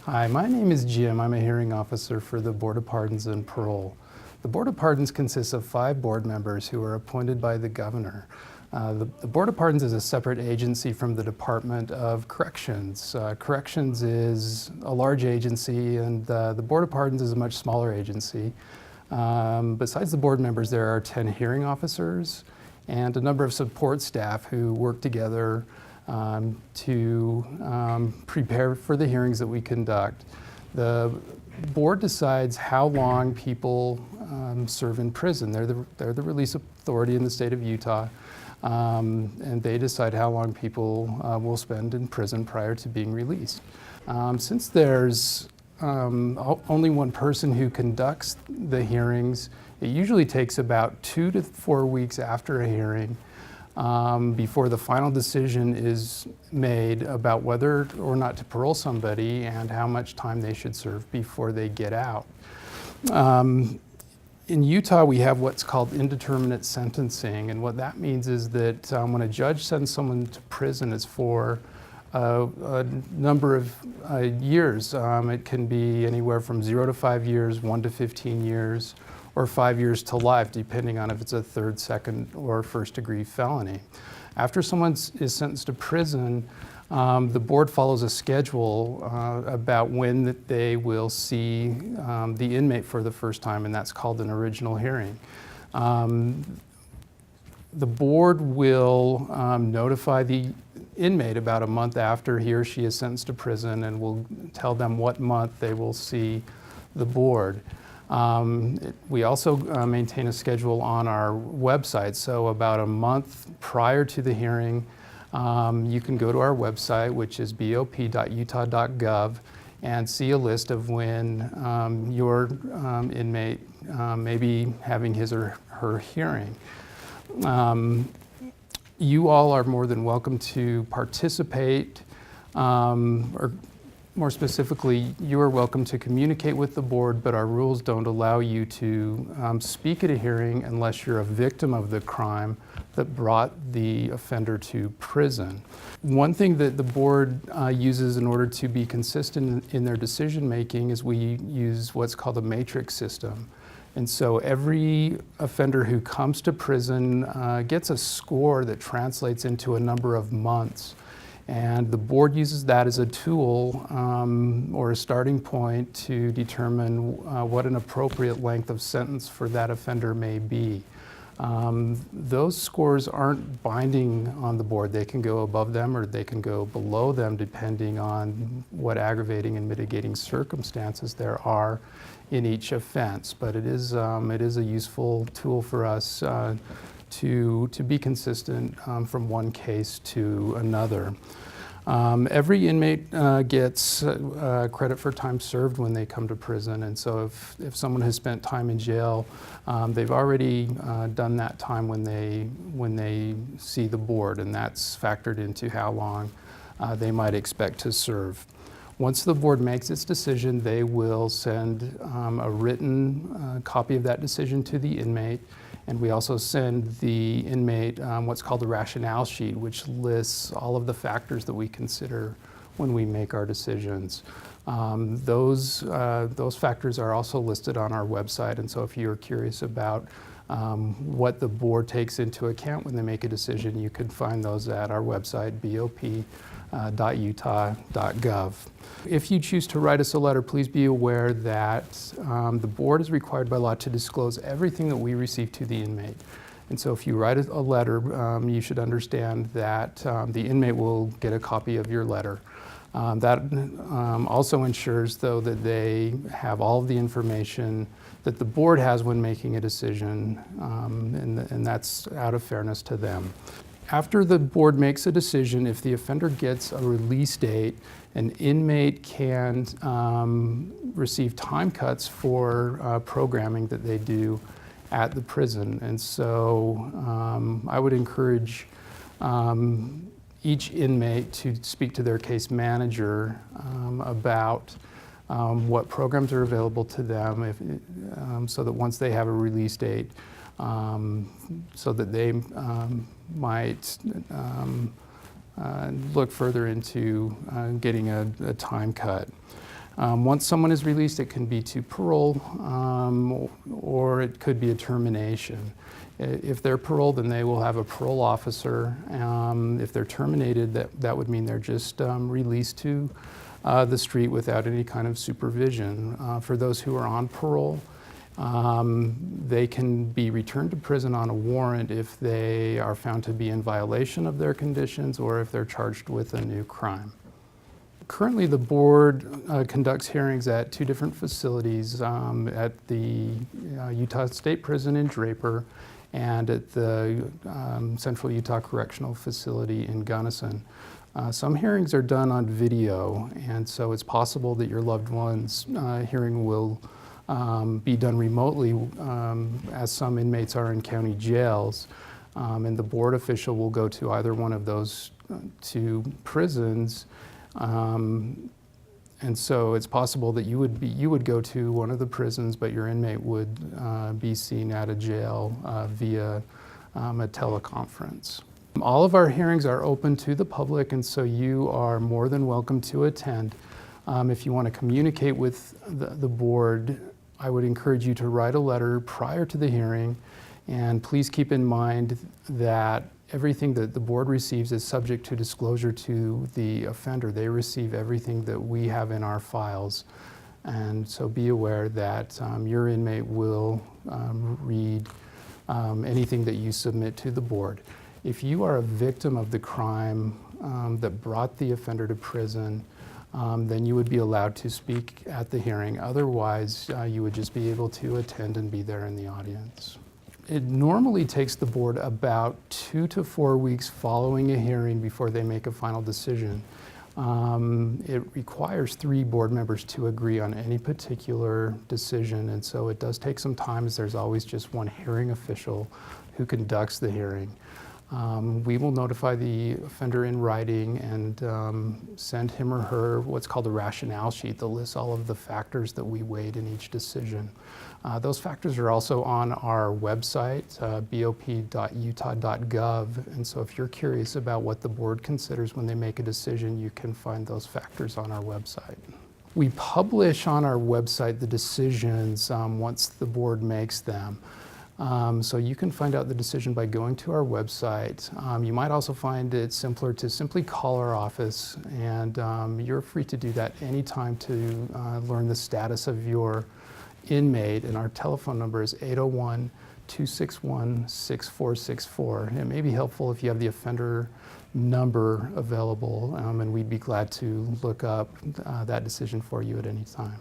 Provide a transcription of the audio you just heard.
Hi, my name is Jim. I'm a hearing officer for the Board of Pardons and Parole. The Board of Pardons consists of 5 board members who are appointed by the governor. The Board of Pardons is a separate agency from the Department of Corrections. Corrections is a large agency, and the Board of Pardons is a much smaller agency. Besides the board members, there are 10 hearing officers and a number of support staff who work together to prepare for the hearings that we conduct. The board decides how long people serve in prison. They're the release authority in the state of Utah, and they decide how long people will spend in prison prior to being released. Since there's only one person who conducts the hearings, it usually takes about 2 to 4 weeks after a hearing before the final decision is made about whether or not to parole somebody and how much time they should serve before they get out. In Utah, we have what's called indeterminate sentencing, and what that means is that when a judge sends someone to prison, it's for a number of years. It can be anywhere from 0 to 5 years, 1 to 15 years, or 5 years to life, depending on if it's a third, second, or first-degree felony. After someone is sentenced to prison, the board follows a schedule about when that they will see the inmate for the first time, and that's called an original hearing. The board will notify the inmate about a month after he or she is sentenced to prison, and will tell them what month they will see the board. We also maintain a schedule on our website, so about a month prior to the hearing, you can go to our website, which is bop.utah.gov, and see a list of when your inmate may be having his or her hearing. You all are more than welcome to participate, or more specifically, you are welcome to communicate with the board, but our rules don't allow you to speak at a hearing unless you're a victim of the crime that brought the offender to prison. One thing that the board uses in order to be consistent in their decision making is we use what's called a matrix system. And so every offender who comes to prison gets a score that translates into a number of months. And the board uses that as a tool or a starting point to determine what an appropriate length of sentence for that offender may be. Those scores aren't binding on the board. They can go above them or they can go below them depending on what aggravating and mitigating circumstances there are in each offense. But it is a useful tool for us to be consistent from one case to another. Every inmate gets credit for time served when they come to prison, and so if someone has spent time in jail, they've already done that time when they see the board, and that's factored into how long they might expect to serve. Once the board makes its decision, they will send a written copy of that decision to the inmate. And we also send the inmate what's called a rationale sheet, which lists all of the factors that we consider when we make our decisions. Those factors are also listed on our website, and so if you're curious about what the board takes into account when they make a decision, you can find those at our website, bop.utah.gov. If you choose to write us a letter, please be aware that the board is required by law to disclose everything that we receive to the inmate. And so if you write a letter, you should understand that the inmate will get a copy of your letter. That also ensures, though, that they have all of the information that the board has when making a decision, and that's out of fairness to them. After the board makes a decision, if the offender gets a release date, an inmate can receive time cuts for programming that they do at the prison. And so I would encourage each inmate to speak to their case manager about what programs are available to them, so that once they have a release date, so that they might look further into getting a time cut. Once someone is released, it can be to parole, or it could be a termination. If they're paroled, then they will have a parole officer. If they're terminated, that would mean they're just released to the street without any kind of supervision. For those who are on parole, they can be returned to prison on a warrant if they are found to be in violation of their conditions or if they're charged with a new crime. Currently, the board conducts hearings at two different facilities, at the Utah State Prison in Draper and at the Central Utah Correctional Facility in Gunnison. Some hearings are done on video, and so it's possible that your loved one's hearing will be done remotely, as some inmates are in county jails, and the board official will go to either one of those two prisons. And so it's possible that you would go to one of the prisons, but your inmate would be seen at a jail via a teleconference. All of our hearings are open to the public, and so you are more than welcome to attend. If you want to communicate with the board, I would encourage you to write a letter prior to the hearing, and please keep in mind that everything that the board receives is subject to disclosure to the offender. They receive everything that we have in our files, and so be aware that your inmate will read anything that you submit to the board. If you are a victim of the crime that brought the offender to prison, then you would be allowed to speak at the hearing. Otherwise, you would just be able to attend and be there in the audience. It normally takes the board about 2 to 4 weeks following a hearing before they make a final decision. It requires 3 board members to agree on any particular decision, and so it does take some time, as there's always just one hearing official who conducts the hearing. We will notify the offender in writing and send him or her what's called a rationale sheet that lists all of the factors that we weighed in each decision. Those factors are also on our website, bop.utah.gov, and so if you're curious about what the board considers when they make a decision, you can find those factors on our website. We publish on our website the decisions once the board makes them. So you can find out the decision by going to our website. You might also find it simpler to simply call our office, and you're free to do that anytime to learn the status of your inmate, and our telephone number is 801-261-6464. It may be helpful if you have the offender number available, and we'd be glad to look up that decision for you at any time.